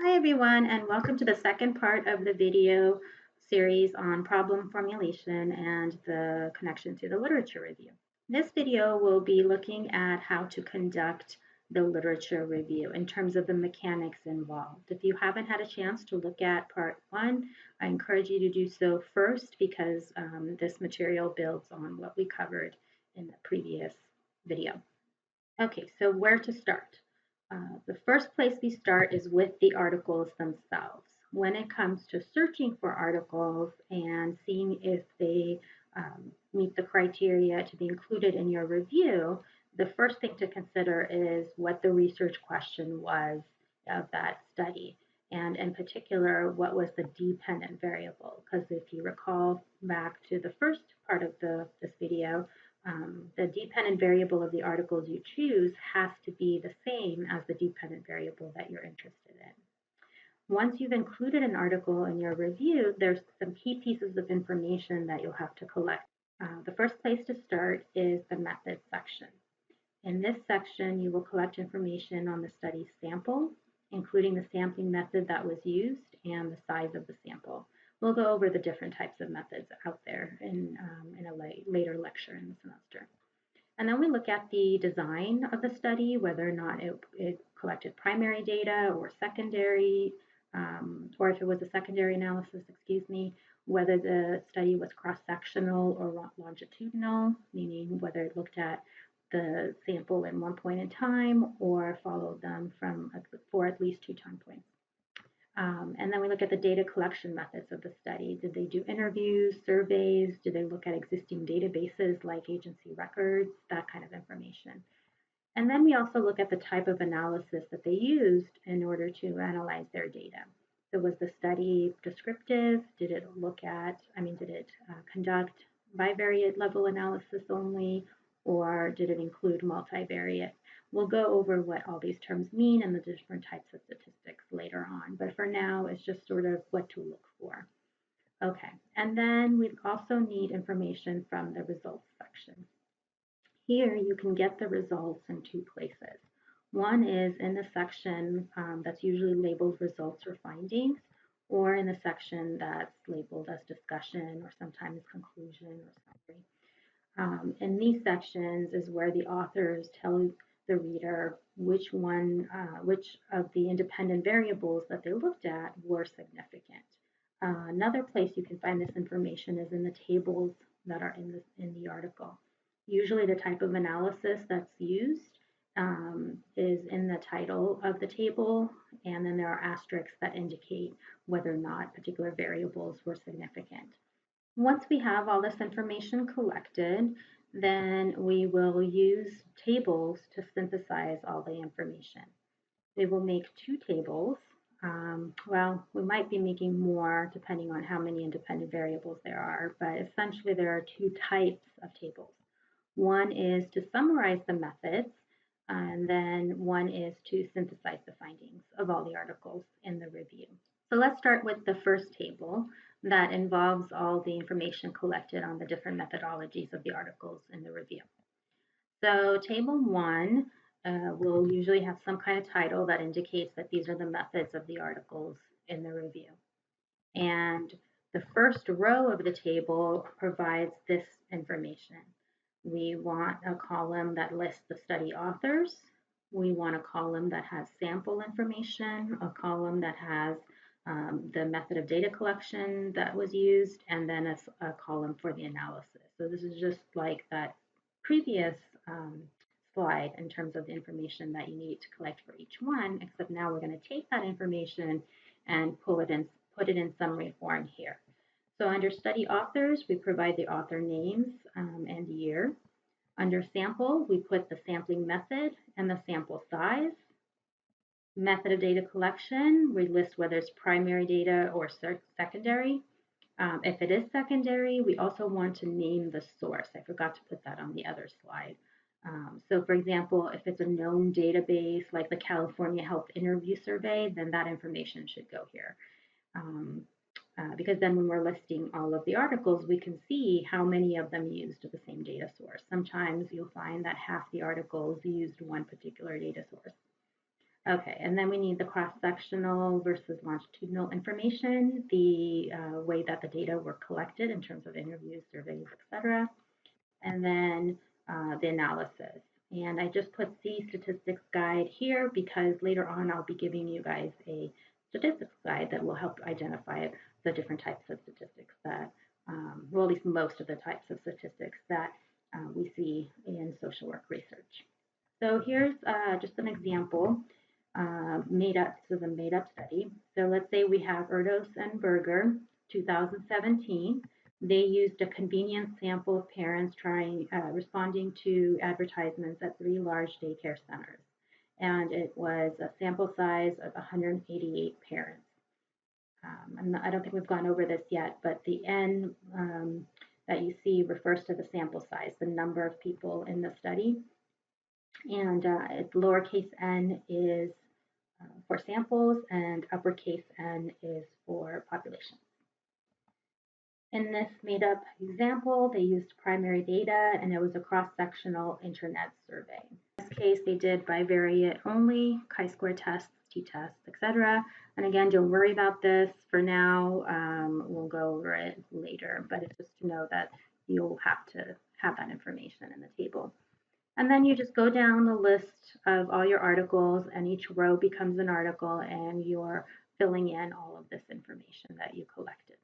Hi everyone, and welcome to the second part of the video series on problem formulation and the connection to the literature review. This video will be looking at how to conduct the literature review in terms of the mechanics involved. If you haven't had a chance to look at part one, I encourage you to do so first because this material builds on what we covered in the previous video. Okay, so where to start? The first place we start is with the articles themselves. When it comes to searching for articles and seeing if they meet the criteria to be included in your review, the first thing to consider is what the research question was of that study. And in particular, what was the dependent variable? Because if you recall back to the first part of this video, the dependent variable of the articles you choose has to be the same as the dependent variable that you're interested in. Once you've included an article in your review, there's some key pieces of information that you'll have to collect. The first place to start is the methods section. In this section, you will collect information on the study sample, including the sampling method that was used and the size of the sample. We'll go over the different types of methods out there in a later lecture in the semester. And then we look at the design of the study, whether or not it collected primary data or secondary, or if it was a secondary analysis, excuse me, whether the study was cross-sectional or longitudinal, meaning whether it looked at the sample at one point in time or followed them for at least 2 time points. And then we look at the data collection methods of the study. Did they do interviews, surveys? Did they look at existing databases like agency records, that kind of information? And then we also look at the type of analysis that they used in order to analyze their data. So was the study descriptive? Did it conduct bivariate level analysis only, or did it include multivariate? We'll go over what all these terms mean and the different types of statistics later on, but for now, it's just sort of what to look for. Okay, and then we also need information from the results section. Here you can get the results in 2 places. One is in the section that's usually labeled results or findings, or in the section that's labeled as discussion or sometimes conclusion or summary. In these sections is where the authors tell the reader which of the independent variables that they looked at were significant. Another place you can find this information is in the tables that are in the article. Usually the type of analysis that's used is in the title of the table, and then there are asterisks that indicate whether or not particular variables were significant. Once we have all this information collected, then we will use tables to synthesize all the information. We will make 2 tables. Well, we might be making more depending on how many independent variables there are, but essentially there are 2 types of tables. One is to summarize the methods, and then one is to synthesize the findings of all the articles in the review. So let's start with the first table that involves all the information collected on the different methodologies of the articles in the review. So table 1 will usually have some kind of title that indicates that these are the methods of the articles in the review. And the first row of the table provides this information. We want a column that lists the study authors. We want a column that has sample information, a column that has the method of data collection that was used, and then a column for the analysis. So this is just like that previous slide in terms of the information that you need to collect for each one, except now we're going to take that information and put it in summary form here. So under study authors, we provide the author names and year. Under sample, we put the sampling method and the sample size. Method of data collection, we list whether it's primary data or secondary. If it is secondary, we also want to name the source. I forgot to put that on the other slide. So for example, if it's a known database like the California Health Interview Survey, then that information should go here. Because then when we're listing all of the articles, we can see how many of them used the same data source. Sometimes you'll find that half the articles used one particular data source. Okay, and then we need the cross-sectional versus longitudinal information, the way that the data were collected in terms of interviews, surveys, etc., and then the analysis. And I just put C statistics guide here because later on I'll be giving you guys a statistics guide that will help identify the different types of statistics that, well, at least most of the types of statistics that we see in social work research. So here's just an example. Made up, this is a made up study. So let's say we have Erdos and Berger, 2017. They used a convenience sample of parents responding to advertisements at 3 large daycare centers. And it was a sample size of 188 parents. I don't think we've gone over this yet, but the N that you see refers to the sample size, the number of people in the study. And lowercase n is for samples, and uppercase N is for population. In this made-up example, they used primary data, and it was a cross-sectional internet survey. In this case, they did bivariate only, chi-square tests, t-tests, etc. And again, don't worry about this for now. We'll go over it later, but it's just to know that you'll have to have that information in the table. And then you just go down the list of all your articles, and each row becomes an article, and you're filling in all of this information that you collected.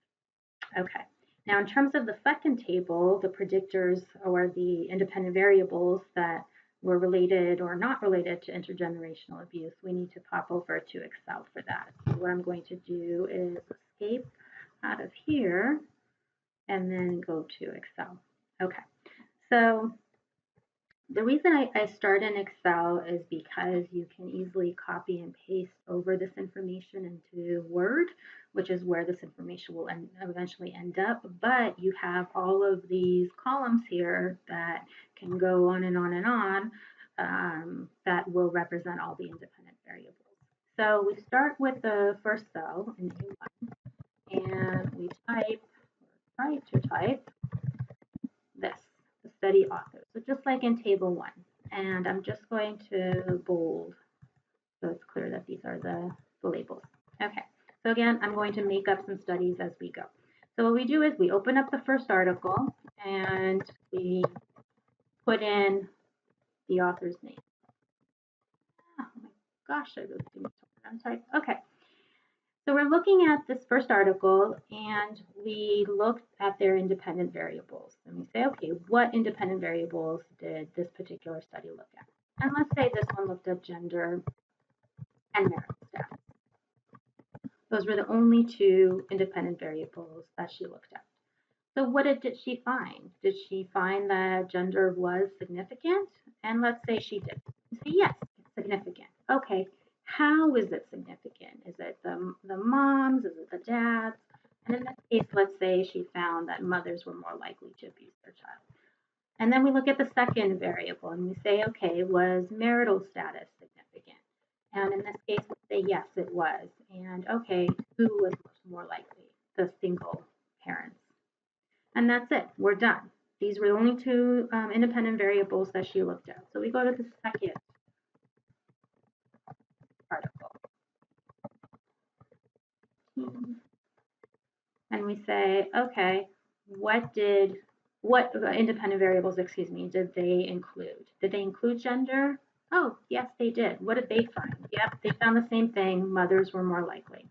Okay, now in terms of the second table, the predictors or the independent variables that were related or not related to intergenerational abuse, we need to pop over to Excel for that. So what I'm going to do is escape out of here and then go to Excel. Okay, so the reason I start in Excel is because you can easily copy and paste over this information into Word, which is where this information will eventually end up. But you have all of these columns here that can go on and on and on that will represent all the independent variables. So we start with the first cell in A1, and we try to type this, the study author. So just like in table 1, and I'm just going to bold so it's clear that these are the labels. Okay, so again, I'm going to make up some studies as we go. So what we do is we open up the first article and we put in the author's name. Oh my gosh, I really didn't type. Okay. So we're looking at this first article, and we looked at their independent variables. And we say, okay, what independent variables did this particular study look at? And let's say this one looked at gender and marital status. Those were the only 2 independent variables that she looked at. So what did she find? Did she find that gender was significant? And let's say she did. You say, yes, it's significant. Okay, how is it significant? Is it the moms? Is it the dads? And in this case, let's say she found that mothers were more likely to abuse their child. And then we look at the second variable and we say, okay, was marital status significant? And in this case, we say, yes, it was. And okay, who was more likely? The single parents. And that's it. We're done. These were the only 2 independent variables that she looked at. So we go to the second article. And we say, okay, what independent variables, did they include? Did they include gender? Oh, yes, they did. What did they find? Yep, they found the same thing. Mothers were more likely.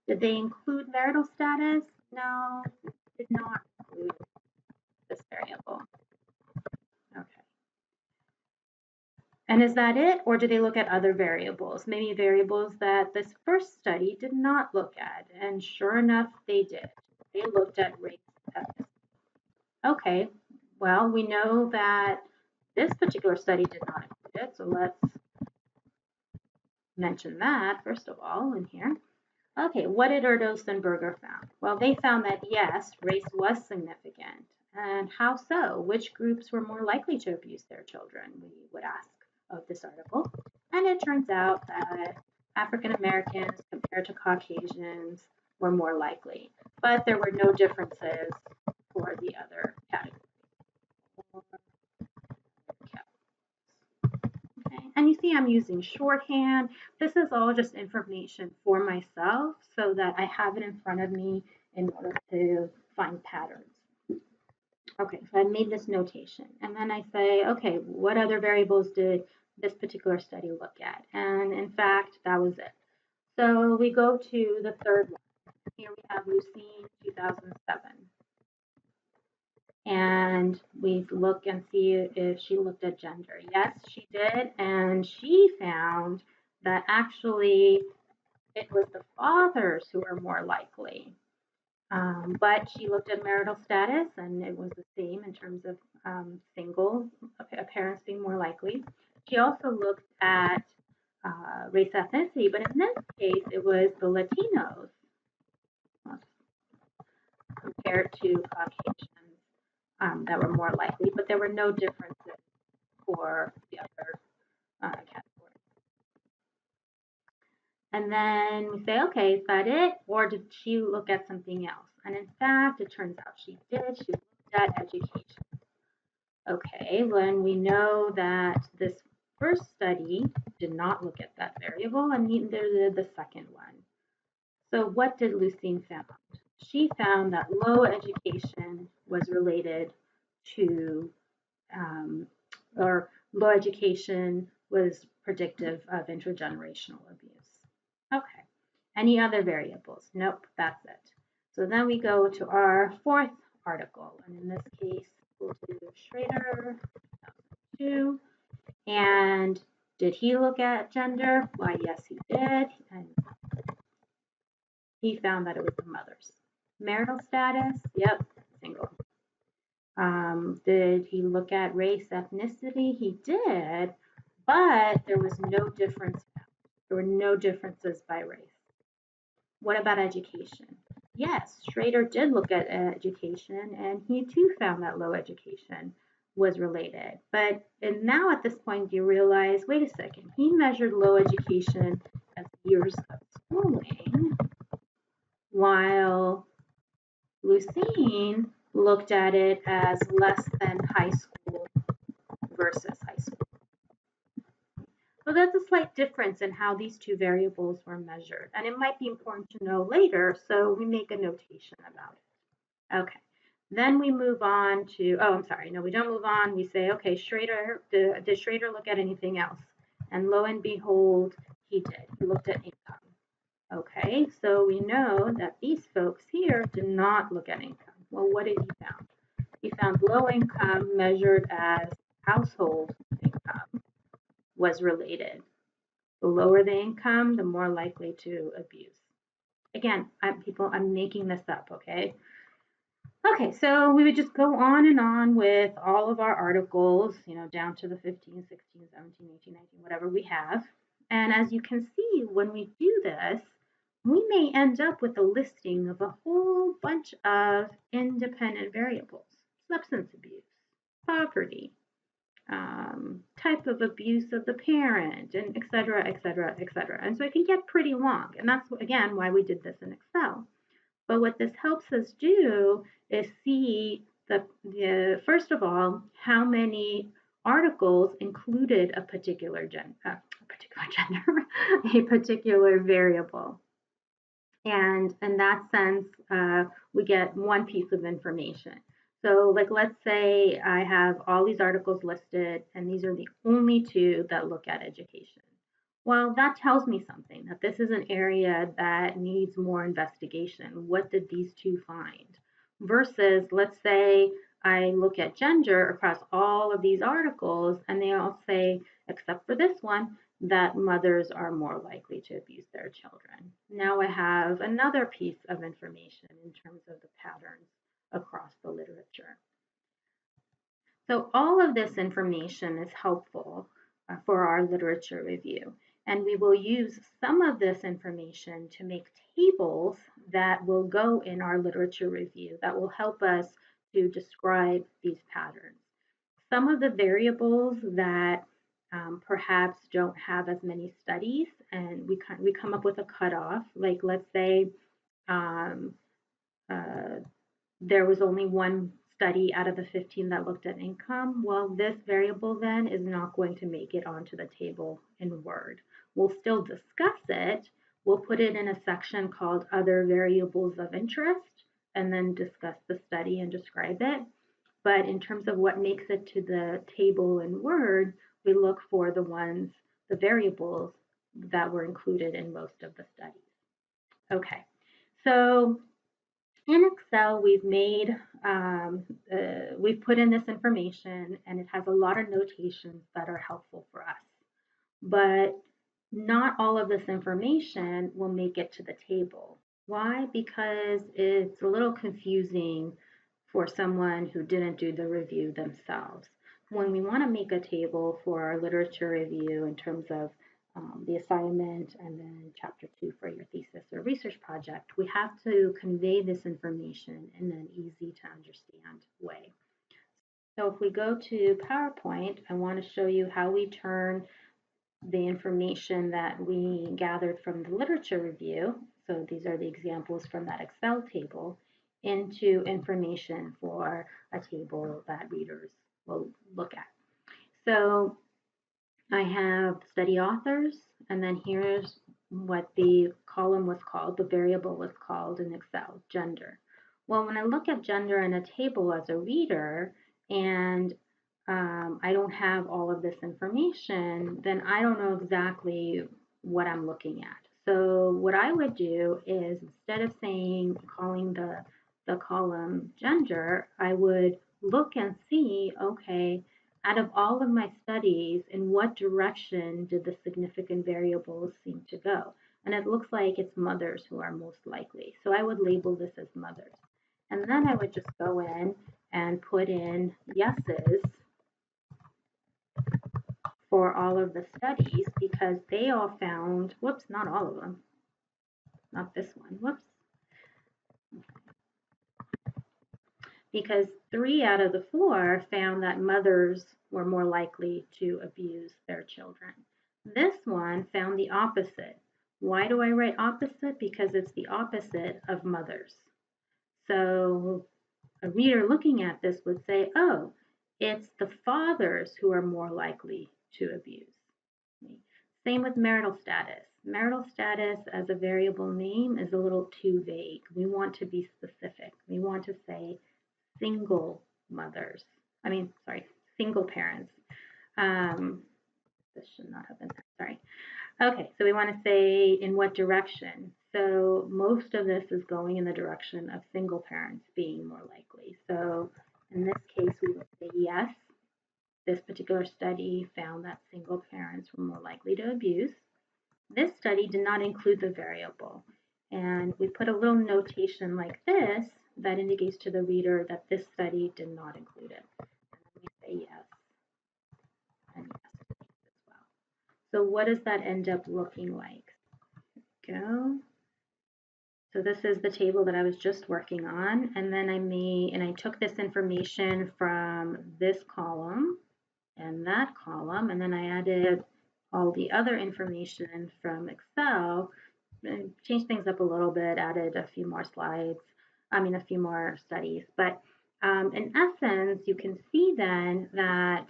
Did they include marital status? No, did not include this variable. Okay. And is that it? Or do they look at other variables? Maybe variables that this first study did not look at. And sure enough, they did. They looked at race ethnicity. Okay, well, we know that this particular study did not include it. So let's mention that first of all in here. Okay, what did Erdos and Berger found? Well, they found that yes, race was significant. And how so? Which groups were more likely to abuse their children? We would ask of this article. And it turns out that African Americans compared to Caucasians were more likely. But there were no differences for the other categories. Okay. And you see I'm using shorthand. This is all just information for myself so that I have it in front of me in order to find patterns. Okay, so I made this notation. And then I say, okay, what other variables did this particular study look at? And in fact, that was it. So we go to the third one. Here we have Lucine 2007. And we look and see if she looked at gender. Yes, she did. And she found that actually it was the fathers who were more likely. But she looked at marital status, and it was the same in terms of single parents being more likely. She also looked at race ethnicity, but in this case, it was the Latinos compared to Caucasians that were more likely, but there were no differences for the other categories. And then we say, okay, is that it? Or did she look at something else? And in fact, it turns out she did. She looked at education. Okay, when we know that this first study did not look at that variable, and neither did the second one. So what did Lucine found? She found that low education was related to, or low education was predictive of intergenerational abuse. Okay, any other variables? Nope, that's it. So then we go to our fourth article, and in this case, we'll do Schrader, 2002. And did he look at gender? Why, yes, he did. And he found that it was the mothers. Marital status? Yep, single. Did he look at race, ethnicity? He did, but there was no difference. There were no differences by race. What about education? Yes, Schrader did look at education, and he too found that low education was related. But and now at this point, you realize, wait a second, he measured low education as years of schooling, while Lucine looked at it as less than high school versus high school. So that's a slight difference in how these two variables were measured. And it might be important to know later, so we make a notation about it. Okay, then we move on to, oh, I'm sorry, no, we don't move on. We say, okay, Schrader, did Schrader look at anything else? And lo and behold, he did. He looked at income. Okay, so we know that these folks here did not look at income. Well, what did he found? He found low income measured as household income was related. The lower the income, the more likely to abuse. Again, I'm making this up, okay? Okay, so we would just go on and on with all of our articles, down to the 15, 16, 17, 18, 19, whatever we have. And as you can see, when we do this, we may end up with a listing of a whole bunch of independent variables: substance abuse, poverty, type of abuse of the parent, and et cetera, et cetera, et cetera. And so it can get pretty long. And that's, again, why we did this in Excel. But what this helps us do is see first of all, how many articles included a particular gender, a particular variable. And in that sense, we get one piece of information. So like, let's say I have all these articles listed, and these are the only two that look at education. Well, that tells me something, that this is an area that needs more investigation. What did these two find? Versus, let's say I look at gender across all of these articles, and they all say, except for this one, that mothers are more likely to abuse their children. Now I have another piece of information in terms of the patterns across the literature. So all of this information is helpful for our literature review. And we will use some of this information to make tables that will go in our literature review that will help us to describe these patterns. Some of the variables that perhaps don't have as many studies, and we come up with a cutoff, like let's say there was only one study out of the 15 that looked at income, well, this variable then is not going to make it onto the table in Word. We'll still discuss it. We'll put it in a section called Other Variables of Interest and then discuss the study and describe it. But in terms of what makes it to the table in Word, we look for the variables that were included in most of the studies. Okay, so in Excel, we've put in this information and it has a lot of notations that are helpful for us. But not all of this information will make it to the table. Why? Because it's a little confusing for someone who didn't do the review themselves. When we want to make a table for our literature review in terms of the assignment and then chapter 2 for your thesis or research project, we have to convey this information in an easy to understand way. So if we go to PowerPoint, I want to show you how we turn the information that we gathered from the literature review, so these are the examples from that Excel table, into information for a table that readers will look at. So I have study authors, and then here's what the column was called, the variable was called in Excel, gender. Well, when I look at gender in a table as a reader, and I don't have all of this information, then I don't know exactly what I'm looking at. So what I would do is instead of calling the column gender, I would look and see, okay, out of all of my studies, in what direction did the significant variables seem to go? And it looks like it's mothers who are most likely. So I would label this as mothers. And then I would just go in and put in yeses for all of the studies because they all found, whoops, not all of them, not this one, whoops. Because 3 out of the 4 found that mothers were more likely to abuse their children. This one found the opposite. Why do I write opposite? Because it's the opposite of mothers. So a reader looking at this would say, oh, it's the fathers who are more likely to abuse. Same with marital status. Marital status as a variable name is a little too vague. We want to be specific. We want to say single mothers. Single parents. This should not have been there, sorry. Okay, so we want to say in what direction. So most of this is going in the direction of single parents being more likely. So in this case, we would say yes. This particular study found that single parents were more likely to abuse. This study did not include the variable. And we put a little notation like this that indicates to the reader that this study did not include it. And then we say yes and yes as well. So what does that end up looking like? Go. So this is the table that I was just working on, and then I took this information from this column and that column, and then I added all the other information from Excel, and changed things up a little bit, added a few more slides, a few more studies. But in essence, you can see then that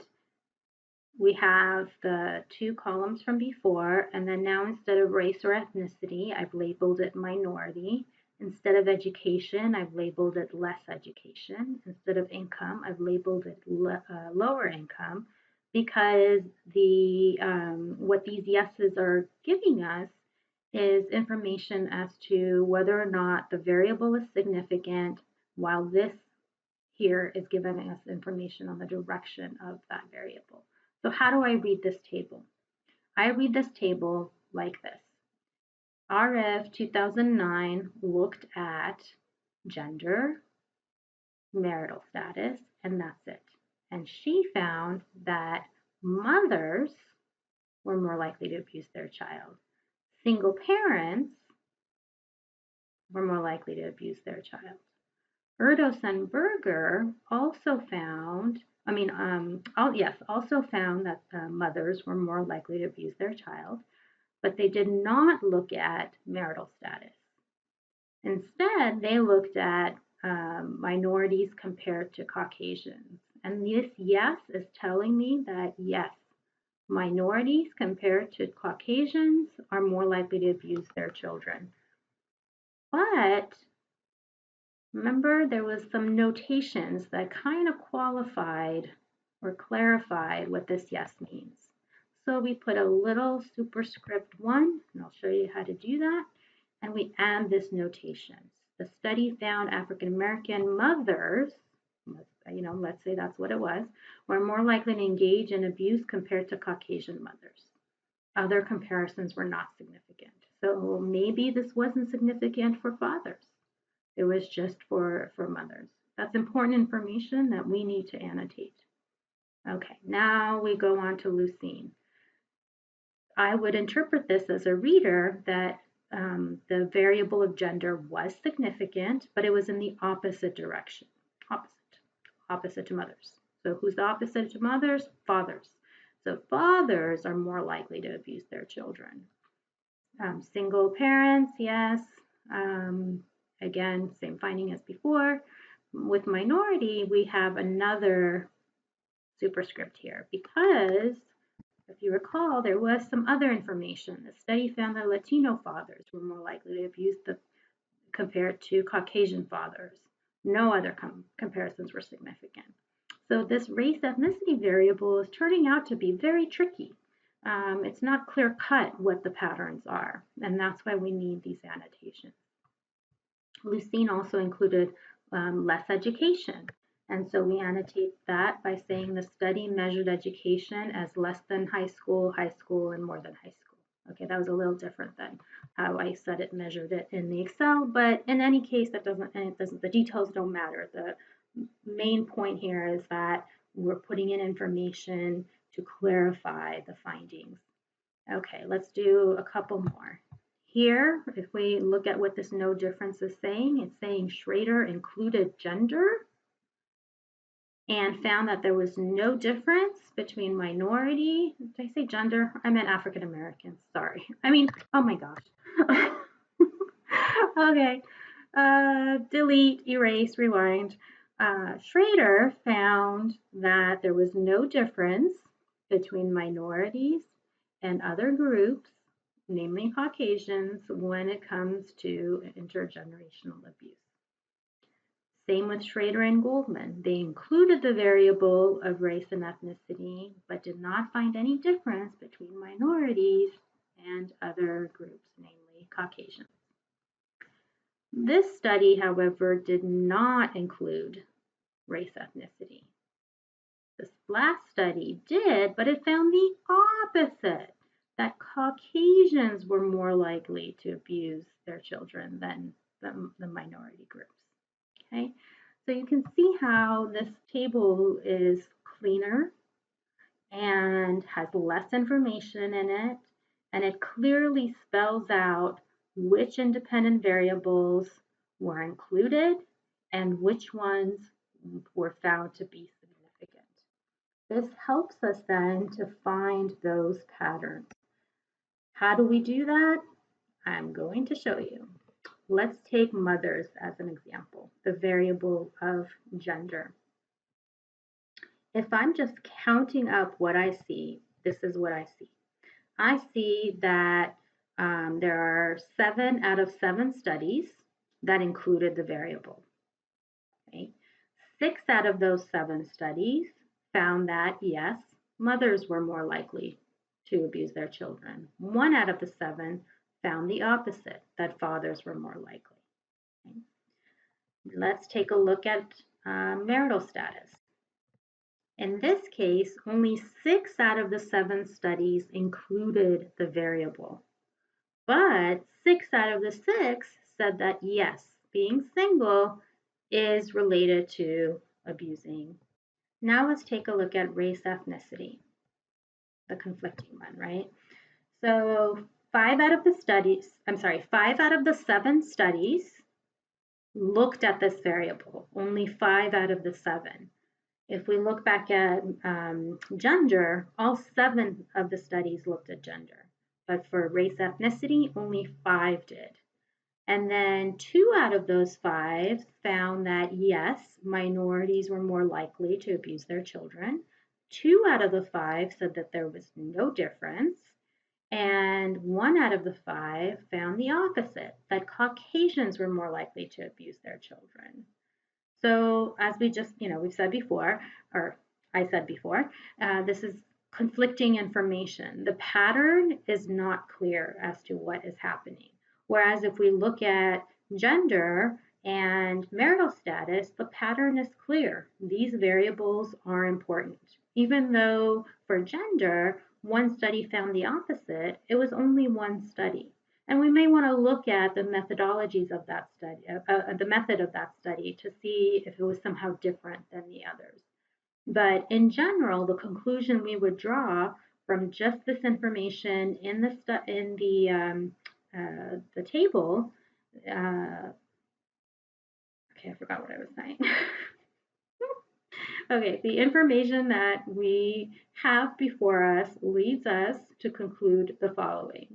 we have the 2 columns from before, and then now instead of race or ethnicity, I've labeled it minority. Instead of education, I've labeled it less education. Instead of income, I've labeled it lower income, because what these yeses are giving us is information as to whether or not the variable is significant, while this here is giving us information on the direction of that variable. So how do I read this table? I read this table like this. RF 2009 looked at gender, marital status, and that's it. And she found that mothers were more likely to abuse their child. Single parents were more likely to abuse their child. Erdos and Berger also found, also found that mothers were more likely to abuse their child, but they did not look at marital status. Instead, they looked at minorities compared to Caucasians. And this yes is telling me that yes, minorities compared to Caucasians are more likely to abuse their children. But remember, there was some notations that kind of qualified or clarified what this yes means. So we put a little superscript 1, and I'll show you how to do that, and we add this notation. The study found African American mothers, let's say that's what it was, were more likely to engage in abuse compared to Caucasian mothers. Other comparisons were not significant. So maybe this wasn't significant for fathers. It was just for mothers. That's important information that we need to annotate. Okay, now we go on to leucine. I would interpret this as a reader that the variable of gender was significant, but it was in the opposite direction, opposite to mothers. So who's the opposite to mothers? Fathers. So fathers are more likely to abuse their children. Single parents, yes. Again, same finding as before. With minority, we have another superscript here because if you recall, there was some other information. The study found that Latino fathers were more likely to abuse compared to Caucasian fathers. No other comparisons were significant. So this race ethnicity variable is turning out to be very tricky. It's not clear cut what the patterns are, and that's why we need these annotations. Leucine also included less education. And so we annotate that by saying the study measured education as less than high school, and more than high school. Okay, that was a little different than how I said it, measured it in the Excel, but in any case, the details don't matter. The main point here is that we're putting in information to clarify the findings. Okay, let's do a couple more. Here, if we look at what this no difference is saying, it's saying Schrader included gender and found that there was no difference between minority. Did I say gender? I meant African Americans. Sorry. Oh my gosh. Okay. Delete, erase, rewind. Schrader found that there was no difference between minorities and other groups, namely Caucasians, when it comes to intergenerational abuse. Same with Schrader and Goldman. They included the variable of race and ethnicity, but did not find any difference between minorities and other groups, namely Caucasians. This study, however, did not include race ethnicity. This last study did, but it found the opposite, that Caucasians were more likely to abuse their children than the minority groups. Okay, so you can see how this table is cleaner and has less information in it, and it clearly spells out which independent variables were included and which ones were found to be significant. This helps us then to find those patterns. How do we do that? I'm going to show you. Let's take mothers as an example, the variable of gender. If I'm just counting up what I see, this is what I see. I see that there are 7 out of 7 studies that included the variable. Okay? 6 out of those 7 studies found that, yes, mothers were more likely to abuse their children. 1 out of the 7 found the opposite, that fathers were more likely. Okay? Let's take a look at marital status. In this case, only 6 out of the 7 studies included the variable, but 6 out of the 6 said that yes, being single is related to abusing. Now let's take a look at race ethnicity, the conflicting one, right? So 5 out of the 7 studies looked at this variable, only 5 out of the 7. If we look back at gender, all 7 of the studies looked at gender, but for race ethnicity, only 5 did. And then 2 out of those 5 found that yes, minorities were more likely to abuse their children. 2 out of the 5 said that there was no difference. And 1 out of the 5 found the opposite, that Caucasians were more likely to abuse their children. So as we just, we've said before, or I said before, this is conflicting information. The pattern is not clear as to what is happening. Whereas if we look at gender and marital status, the pattern is clear. These variables are important. Even though for gender, one study found the opposite, it was only one study. And we may want to look at the methodologies of that study, the method of that study to see if it was somehow different than the others. But in general, the conclusion we would draw from just this information in the table. Okay, I forgot what I was saying. Okay, the information that we have before us leads us to conclude the following.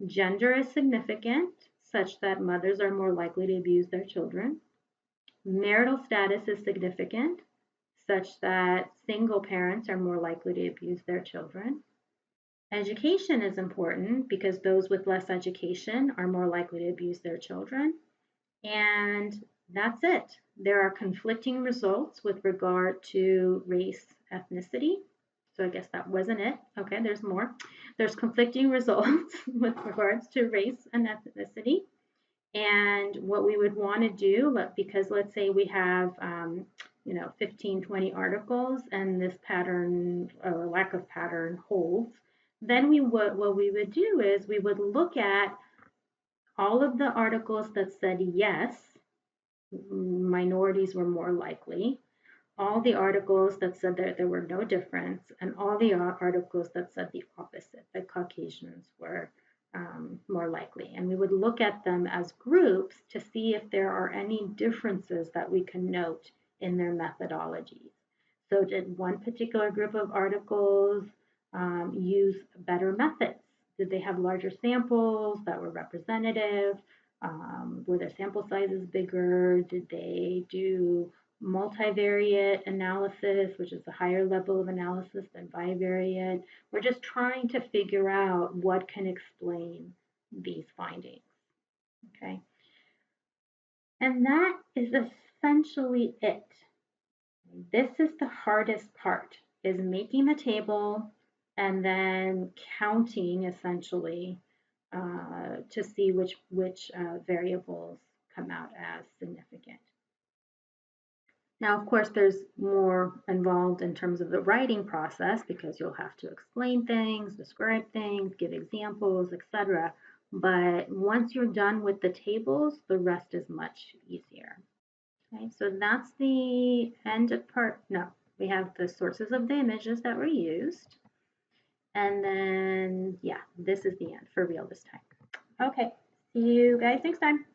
Gender is significant, such that mothers are more likely to abuse their children. Marital status is significant, such that single parents are more likely to abuse their children. Education is important because those with less education are more likely to abuse their children. And that's it. There are conflicting results with regard to race, ethnicity. So I guess that wasn't it. Okay, there's more. There's conflicting results with regards to race and ethnicity. And what we would want to do, because let's say we have, 15, 20 articles and this pattern or lack of pattern holds, then what we would do is we would look at all of the articles that said yes, minorities were more likely, all the articles that said that there were no difference, and all the articles that said the opposite, that Caucasians were more likely. And we would look at them as groups to see if there are any differences that we can note in their methodologies. So did one particular group of articles use better methods? Did they have larger samples that were representative? Were their sample sizes bigger? Did they do multivariate analysis, which is a higher level of analysis than bivariate? We're just trying to figure out what can explain these findings. Okay. And that is essentially it. This is the hardest part, is making the table and then counting essentially to see which variables come out as significant. Now, of course, there's more involved in terms of the writing process because you'll have to explain things, describe things, give examples, etc. But once you're done with the tables, the rest is much easier. Okay, so that's the end of part. No, we have the sources of the images that were used. And then, yeah, this is the end for real this time. Okay, see you guys next time.